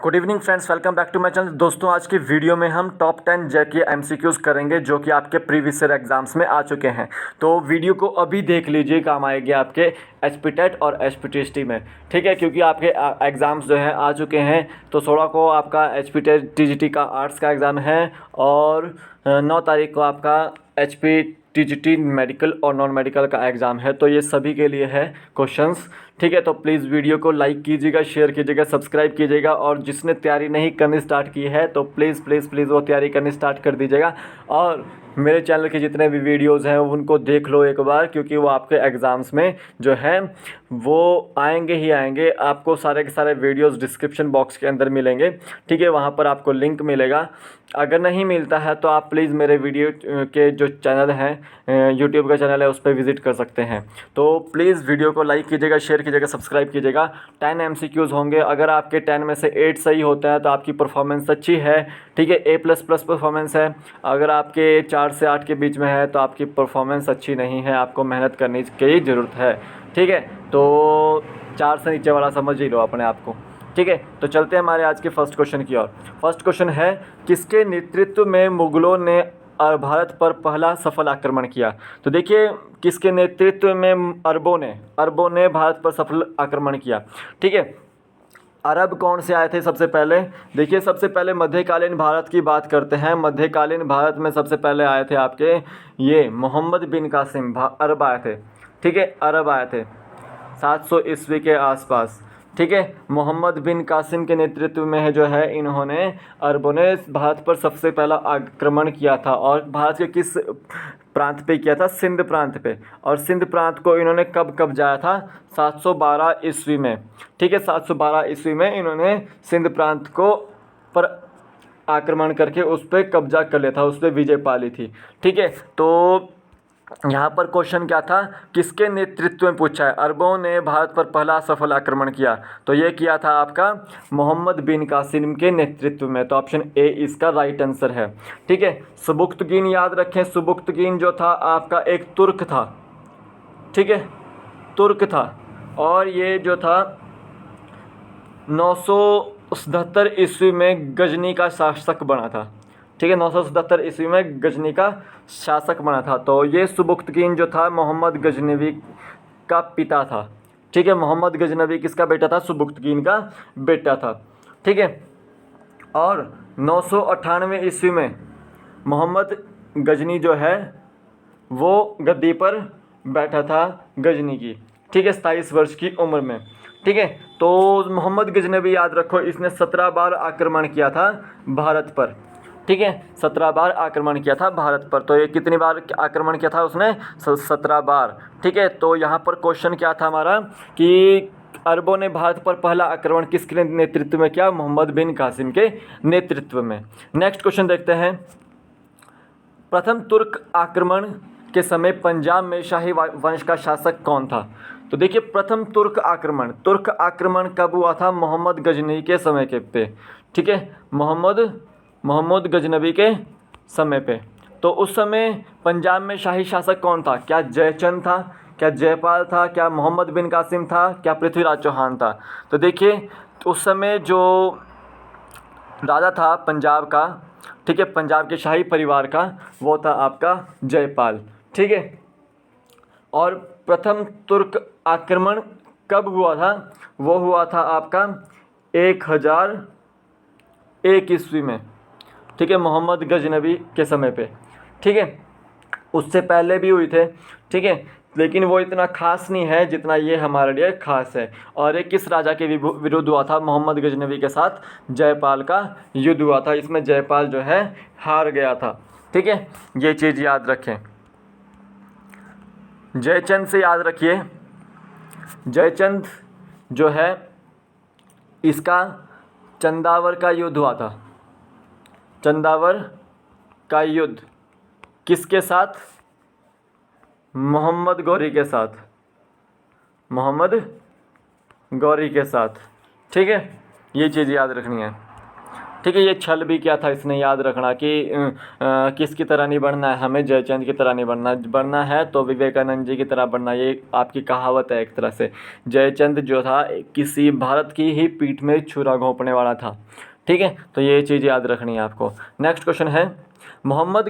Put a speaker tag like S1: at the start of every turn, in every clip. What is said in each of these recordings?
S1: Good evening friends, welcome back to my channel. दोस्तों, आज की वीडियो में हम टॉप 10 जेके एमसीक्यूज करेंगे जो कि आपके प्रीवियस ईयर एग्जाम्स में आ चुके हैं। तो वीडियो को अभी देख लीजिए, काम आएगी आपके एचपीटेट और एचपीटीएसटी में। ठीक है, क्योंकि आपके एग्ज़ाम्स जो हैं आ चुके हैं। तो 16 को आपका एचपीटेट टीजीटी का आर्ट्स का एग्ज़ाम है और 9 तारीख को आपका टीजीटी मेडिकल और नॉन मेडिकल का एग्ज़ाम है। तो ये सभी के लिए है क्वेश्चंस। ठीक है, तो प्लीज़ वीडियो को लाइक कीजिएगा, शेयर कीजिएगा, सब्सक्राइब कीजिएगा और जिसने तैयारी नहीं करनी स्टार्ट की है तो प्लीज़ प्लीज़ प्लीज़ वो तैयारी करनी स्टार्ट कर दीजिएगा। और मेरे चैनल के जितने भी वीडियोज़ हैं उनको देख लो एक बार, क्योंकि वो आपके एग्ज़ाम्स में जो है वो आएंगे ही आएंगे। आपको सारे के सारे वीडियोज़ डिस्क्रिप्शन बॉक्स के अंदर मिलेंगे। ठीक है, वहाँ पर आपको लिंक मिलेगा। अगर नहीं मिलता है तो आप प्लीज़ मेरे वीडियो के जो चैनल हैं, यूट्यूब का चैनल है, उस पर विज़िट कर सकते हैं। तो प्लीज़ वीडियो को लाइक कीजिएगा, शेयर कीजिएगा, सब्सक्राइब कीजिएगा। 10 एमसीक्यूज़ होंगे। अगर आपके 10 में से 8 सही होता है तो आपकी परफॉर्मेंस अच्छी है। ठीक है, A++ परफॉर्मेंस है। अगर आपके 4 से 8 के बीच में है तो आपकी परफॉर्मेंस अच्छी नहीं है, आपको मेहनत करने की ज़रूरत है। ठीक है, तो 4 से नीचे वाला समझ ही लो अपने आप को। ठीक है, तो चलते हैं हमारे आज के फर्स्ट क्वेश्चन की ओर। फर्स्ट क्वेश्चन है, किसके नेतृत्व में मुगलों ने भारत पर पहला सफल आक्रमण किया? तो देखिए, किसके नेतृत्व में अरबों ने भारत पर सफल आक्रमण किया। ठीक है, अरब कौन से आए थे सबसे पहले? देखिए, सबसे पहले मध्यकालीन भारत की बात करते हैं। मध्यकालीन भारत में सबसे पहले आए थे आपके ये मोहम्मद बिन कासिम, अरब आए थे। ठीक है, अरब आए थे 700 ईस्वी के आसपास। ठीक है, मोहम्मद बिन कासिम के नेतृत्व में है जो है इन्होंने अरबों ने भारत पर सबसे पहला आक्रमण किया था। और भारत के किस प्रांत पे किया था? सिंध प्रांत पे। और सिंध प्रांत को इन्होंने कब कब्जाया था? 712 ईस्वी में। ठीक है, 712 ईस्वी में इन्होंने सिंध प्रांत को पर आक्रमण करके उस पर कब्जा कर लिया था, उस पर विजय पा ली थी। ठीक है, तो यहाँ पर क्वेश्चन क्या था? किसके नेतृत्व में पूछा है। अरबों ने भारत पर पहला सफल आक्रमण किया, तो ये किया था आपका मोहम्मद बिन कासिम के नेतृत्व में। तो ऑप्शन ए इसका राइट आंसर है। ठीक है, सुबुक्तगीन याद रखें। सुबुक्तगीन जो था आपका एक तुर्क था। ठीक है, तुर्क था। और ये जो था 977 ईस्वी में गजनी का शासक बना था। ठीक है, 977 ईस्वी में गजनी का शासक बना था। तो ये सुबुक्तगीन जो था मोहम्मद गजनवी का पिता था। ठीक है, मोहम्मद गजनवी किसका बेटा था? सुबुक्तगीन का बेटा था। ठीक है, और 998 ईस्वी में मोहम्मद गजनी जो है वो गद्दी पर बैठा था गजनी की। ठीक है, 27 वर्ष की उम्र में। ठीक है, तो मोहम्मद गजनवी याद रखो, इसने 17 बार आक्रमण किया था भारत पर। ठीक है, 17 बार आक्रमण किया था भारत पर। तो ये कितनी बार आक्रमण किया था उसने? 17 बार। ठीक है, तो यहाँ पर क्वेश्चन क्या था हमारा कि अरबों ने भारत पर पहला आक्रमण किसके नेतृत्व में किया? मोहम्मद बिन कासिम के नेतृत्व में। नेक्स्ट क्वेश्चन देखते हैं। प्रथम तुर्क आक्रमण के समय पंजाब में शाही वंश का शासक कौन था? तो देखिए, प्रथम तुर्क आक्रमण कब हुआ था? मोहम्मद गजनवी के समय के पे। ठीक है, मोहम्मद गजनवी के समय पे। तो उस समय पंजाब में शाही शासक कौन था? क्या जयचंद था? क्या जयपाल था? क्या मोहम्मद बिन कासिम था? क्या पृथ्वीराज चौहान था? तो देखिए, उस समय जो राजा था पंजाब का, ठीक है, पंजाब के शाही परिवार का, वो था आपका जयपाल। ठीक है, और प्रथम तुर्क आक्रमण कब हुआ था? वो हुआ था आपका 1001 ईस्वी में। ठीक है, मोहम्मद गजनवी के समय पे। ठीक है, उससे पहले भी हुई थे। ठीक है, लेकिन वो इतना खास नहीं है जितना ये हमारे लिए खास है। और ये किस राजा के विरुद्ध हुआ था? मोहम्मद गजनवी के साथ जयपाल का युद्ध हुआ था। इसमें जयपाल जो है हार गया था। ठीक है, ये चीज़ याद रखें। जयचंद से याद रखिए, जयचंद जो है इसका चंदावर का युद्ध हुआ था। चंदावर का युद्ध किसके साथ? मोहम्मद गौरी के साथ। मोहम्मद गौरी के साथ। ठीक है, ये चीज़ याद रखनी है। ठीक है। ये छल भी किया था इसने, याद रखना कि किसकी तरह नहीं बनना है हमें, जयचंद की तरह नहीं बनना है तो विवेकानंद जी की तरह बनना। ये आपकी कहावत है एक तरह से। जयचंद जो था किसी भारत की ही पीठ में छुरा घोंपने वाला था। ठीक है, तो ये चीज़ याद रखनी है आपको। नेक्स्ट क्वेश्चन है, मोहम्मद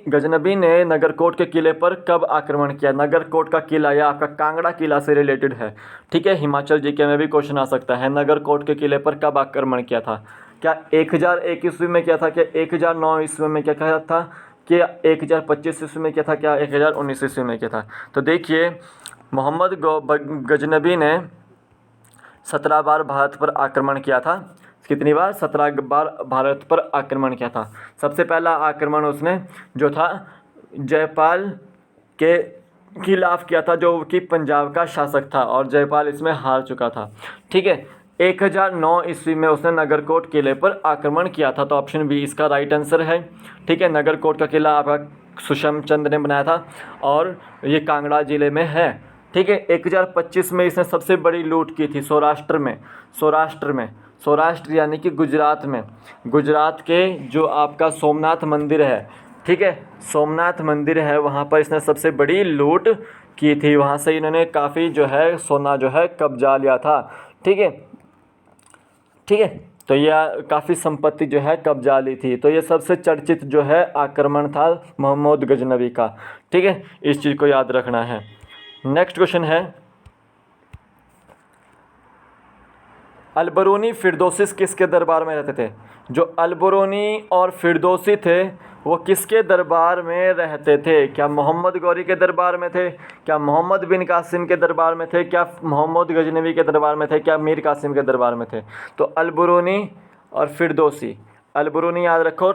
S1: गजनबी ने नगरकोट के किले पर कब आक्रमण किया? नगरकोट का किला या आपका कांगड़ा किला से रिलेटेड है। ठीक है, हिमाचल जीके में भी क्वेश्चन आ सकता है। नगरकोट के किले पर कब आक्रमण किया था? क्या 1001 ईस्वी में किया था? क्या 1009 ईस्वी में क्या किया था? क्या 1025 ईस्वी में किया था? क्या 1019 ईस्वी में किया था? तो देखिए, मोहम्मद गजनबी ने 17 बार भारत पर आक्रमण किया था। कितनी बार? 17 बार भारत पर आक्रमण किया था। सबसे पहला आक्रमण उसने जो था जयपाल के खिलाफ किया था, जो कि पंजाब का शासक था, और जयपाल इसमें हार चुका था। ठीक है, 1009 ईस्वी में उसने नगरकोट किले पर आक्रमण किया था। तो ऑप्शन बी इसका राइट आंसर है। ठीक है, नगरकोट का किला आपका सुषम चंद ने बनाया था और ये कांगड़ा जिले में है। ठीक है, 1025 में इसने सबसे बड़ी लूट की थी सौराष्ट्र यानी कि गुजरात में। गुजरात के जो आपका सोमनाथ मंदिर है, ठीक है, सोमनाथ मंदिर है, वहाँ पर इसने सबसे बड़ी लूट की थी। वहाँ से इन्होंने काफ़ी जो है सोना जो है कब्जा लिया था। ठीक है, तो यह काफ़ी संपत्ति जो है कब्जा ली थी। तो ये सबसे चर्चित जो है आक्रमण था मोहम्मद गजनबी का। ठीक है, इस चीज़ को याद रखना है। नेक्स्ट क्वेश्चन है, अलबरूनी फिरदौसी किसके दरबार में रहते थे? जो अलबरूनी और फिरदौसी थे वो किसके दरबार में रहते थे? क्या मोहम्मद गौरी के दरबार में थे? क्या मोहम्मद बिन कासिम के दरबार में थे? क्या मोहम्मद गजनवी के दरबार में थे? क्या मीर कासिम के दरबार में थे? तो अलबरूनी और फिरदौसी। अलबरूनी याद रखो।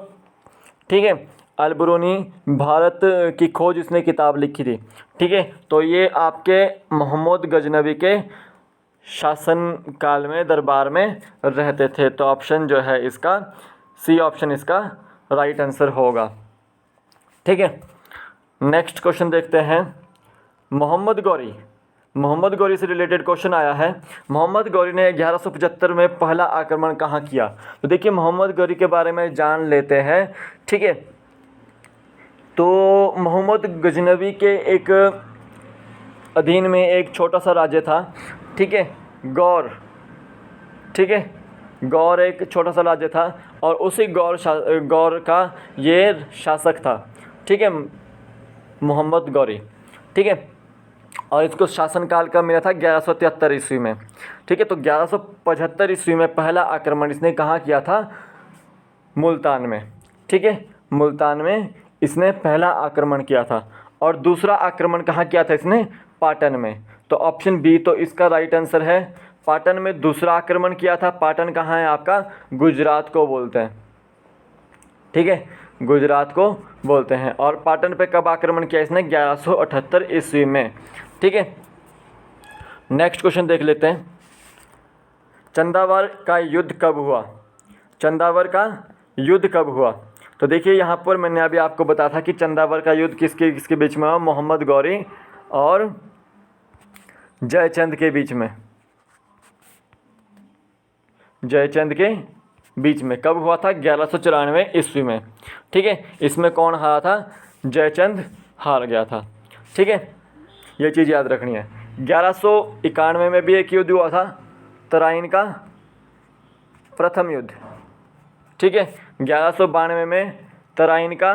S1: ठीक है, अलबरूनी भारत की खोज इसने किताब लिखी थी। ठीक है, तो ये आपके मोहम्मद गजनवी के शासन काल में दरबार में रहते थे। तो ऑप्शन जो है इसका सी ऑप्शन इसका राइट आंसर होगा। ठीक है, नेक्स्ट क्वेश्चन देखते हैं। मोहम्मद गौरी से रिलेटेड क्वेश्चन आया है। मोहम्मद गौरी ने 1175 में पहला आक्रमण कहाँ किया? तो देखिए, मोहम्मद गौरी के बारे में जान लेते हैं। ठीक है, तो मोहम्मद गजनवी के एक अधीन में एक छोटा सा राज्य था। ठीक है, गौर। ठीक है, गौर एक छोटा सा राज्य था और उसी गौर का ये शासक था। ठीक है, मोहम्मद गौरी। ठीक है, और इसको शासनकाल कब मिला था? 1173 ईस्वी में। ठीक है, तो 1175 ईस्वी में पहला आक्रमण इसने कहाँ किया था? मुल्तान में। ठीक है, मुल्तान में इसने पहला आक्रमण किया था। और दूसरा आक्रमण कहाँ किया था इसने? पाटन में। तो ऑप्शन बी तो इसका राइट आंसर है। पाटन में दूसरा आक्रमण किया था। पाटन कहाँ है आपका? गुजरात को बोलते हैं। ठीक है, गुजरात को बोलते हैं। और पाटन पे कब आक्रमण किया इसने? 1178 ईस्वी में। ठीक है, नेक्स्ट क्वेश्चन देख लेते हैं। चंदावर का युद्ध कब हुआ? चंदावर का युद्ध कब हुआ? तो देखिए, यहाँ पर मैंने अभी आपको बताया था कि चंदावर का युद्ध किसके बीच में हुआ? मोहम्मद गौरी और जयचंद के बीच में। जयचंद के बीच में कब हुआ था? 1194 ईस्वी में। ठीक है, इसमें कौन हारा था? जयचंद हार गया था। ठीक है, ये चीज़ याद रखनी है। 1191 में भी एक युद्ध हुआ था, तराइन का प्रथम युद्ध। ठीक है, 1192 में तराइन का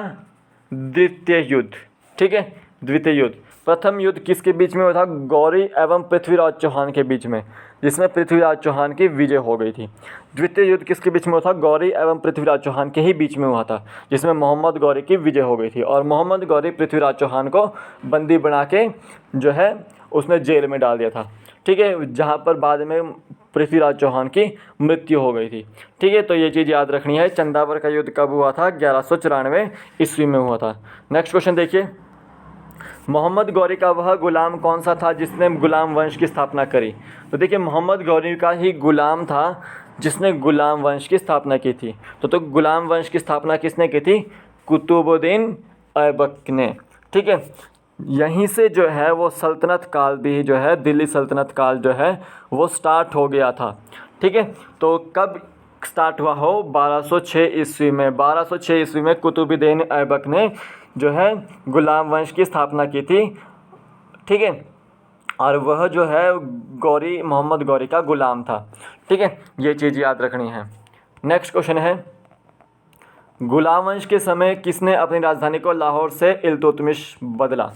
S1: द्वितीय युद्ध। ठीक है, द्वितीय युद्ध। प्रथम युद्ध किसके बीच में हुआ था? गौरी एवं पृथ्वीराज चौहान के बीच में, जिसमें पृथ्वीराज चौहान की विजय हो गई थी। द्वितीय युद्ध किसके बीच में हुआ था? गौरी एवं पृथ्वीराज चौहान के ही बीच में हुआ था, जिसमें मोहम्मद गौरी की विजय हो गई थी। और मोहम्मद गौरी पृथ्वीराज चौहान को बंदी बना के जो है उसने जेल में डाल दिया था। ठीक है, जहाँ पर बाद में पृथ्वीराज चौहान की मृत्यु हो गई थी। ठीक है, तो ये चीज़ याद रखनी है। चंदावर का युद्ध कब हुआ था? 1194 ईस्वी में हुआ था। नेक्स्ट क्वेश्चन देखिए। मोहम्मद गौरी का वह गुलाम कौन सा था जिसने गुलाम वंश की स्थापना करी? तो देखिए, मोहम्मद गौरी का ही गुलाम था जिसने गुलाम वंश की स्थापना की थी। तो गुलाम वंश की स्थापना किसने की थी? कुतुबुद्दीन ऐबक ने। ठीक है, यहीं से जो है वो सल्तनत काल भी जो है, दिल्ली सल्तनत काल जो है वो स्टार्ट हो गया था। ठीक है, तो कब स्टार्ट हुआ हो 1206 ईस्वी में। 1206 ईस्वी में कुतुबुद्दीन ऐबक ने जो है गुलाम वंश की स्थापना की थी, ठीक है। और वह जो है गौरी, मोहम्मद गौरी का गुलाम था, ठीक है। ये चीज़ याद रखनी है। नेक्स्ट क्वेश्चन है, गुलाम वंश के समय किसने अपनी राजधानी को लाहौर से इल्तुतमिश बदला?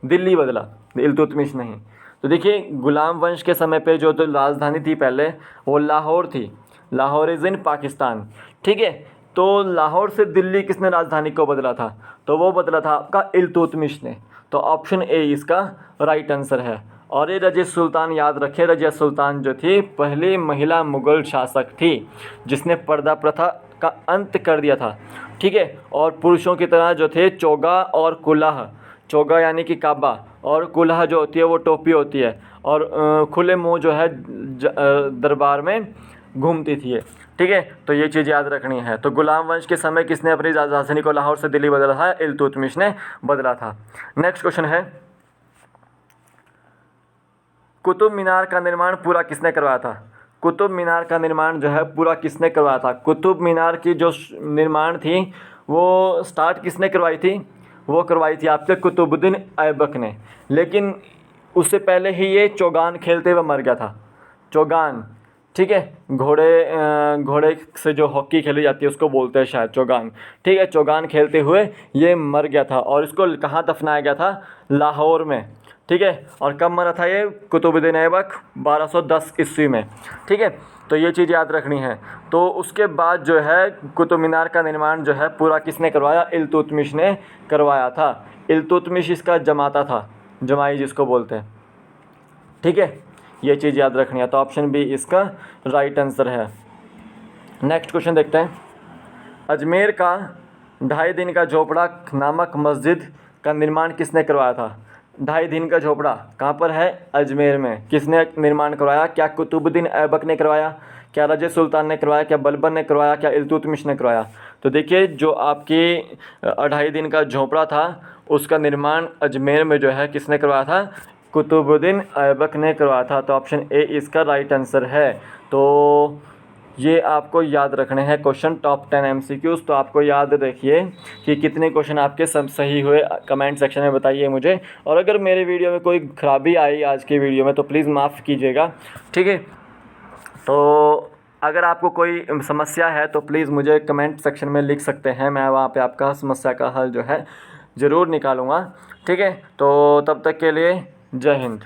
S1: दिल्ली बदला, इल्तुतमिश नहीं। तो देखिए, गुलाम वंश के समय पे जो तो राजधानी थी पहले वो लाहौर थी, लाहौर इज़ इन पाकिस्तान, ठीक है। तो लाहौर से दिल्ली किसने राजधानी को बदला था? तो वो बदला था आपका इल्तुतमिश ने। तो ऑप्शन ए इसका राइट आंसर है। और ये रजिया सुल्तान याद रखें, रजिया सुल्तान जो थी पहली महिला मुग़ल शासक थी जिसने पर्दा प्रथा का अंत कर दिया था, ठीक है। और पुरुषों की तरह जो थे चोगा और कुलाह, चोगा यानी कि काबा, और कुलाह जो होती है वो टोपी होती है, और खुले मुंह जो है दरबार में घूमती थी, ठीक है। तो ये चीज़ याद रखनी है। तो गुलाम वंश के समय किसने अपनी राजधानी को लाहौर से दिल्ली बदला था? इल्तुतमिश ने बदला था। नेक्स्ट क्वेश्चन है, कुतुब मीनार का निर्माण पूरा किसने करवाया था? कुतुब मीनार का निर्माण जो है पूरा किसने करवाया था? कुतुब मीनार की जो निर्माण थी वो स्टार्ट किसने करवाई थी? वो करवाई थी आपके कुतुबुद्दीन ऐबक ने। लेकिन उससे पहले ही ये चौगान खेलते हुए मर गया था। चौगान, ठीक है, घोड़े से जो हॉकी खेली जाती है उसको बोलते हैं शायद चौगान, ठीक है। चौगान खेलते हुए ये मर गया था और इसको कहाँ दफनाया गया था? लाहौर में, ठीक है। और कब मरा था ये कुतुबुद्दीन ऐबक? 1210 ईस्वी में, ठीक है। तो ये चीज़ याद रखनी है। तो उसके बाद जो है कुतुब मीनार का निर्माण जो है पूरा किसने करवाया? इल्तुतमिश ने करवाया था। इल्तुतमिश इसका जमाता था, जमाई जिसको बोलते हैं, ठीक है। ये चीज़ याद रखनी है। तो ऑप्शन बी इसका राइट आंसर है। नेक्स्ट क्वेश्चन देखते हैं, अजमेर का 2.5 दिन का झोपड़ा नामक मस्जिद का निर्माण किसने करवाया था? 2.5 दिन का झोपड़ा कहाँ पर है? अजमेर में। किसने निर्माण करवाया? क्या कुतुबुद्दीन ऐबक ने करवाया? क्या रजिया सुल्तान ने करवाया? क्या बलबन ने करवाया? क्या इल्तुतमिश ने करवाया? तो देखिए, जो आपकी 2.5 दिन का झोपड़ा था उसका निर्माण अजमेर में जो है किसने करवाया था? कुतुबुद्दीन ऐबक ने करवाया था। तो ऑप्शन ए इसका राइट आंसर है। तो ये आपको याद रखने हैं क्वेश्चन टॉप 10 MCQs। तो आपको याद रखिए कि कितने क्वेश्चन आपके सब सही हुए, कमेंट सेक्शन में बताइए मुझे। और अगर मेरे वीडियो में कोई ख़राबी आई आज की वीडियो में तो प्लीज़ माफ़ कीजिएगा, ठीक है। तो अगर आपको कोई समस्या है तो प्लीज़ मुझे कमेंट सेक्शन में लिख सकते हैं, मैं वहाँ पे आपका समस्या का हल जो है ज़रूर निकालूँगा, ठीक है। तो तब तक के लिए जय हिंद।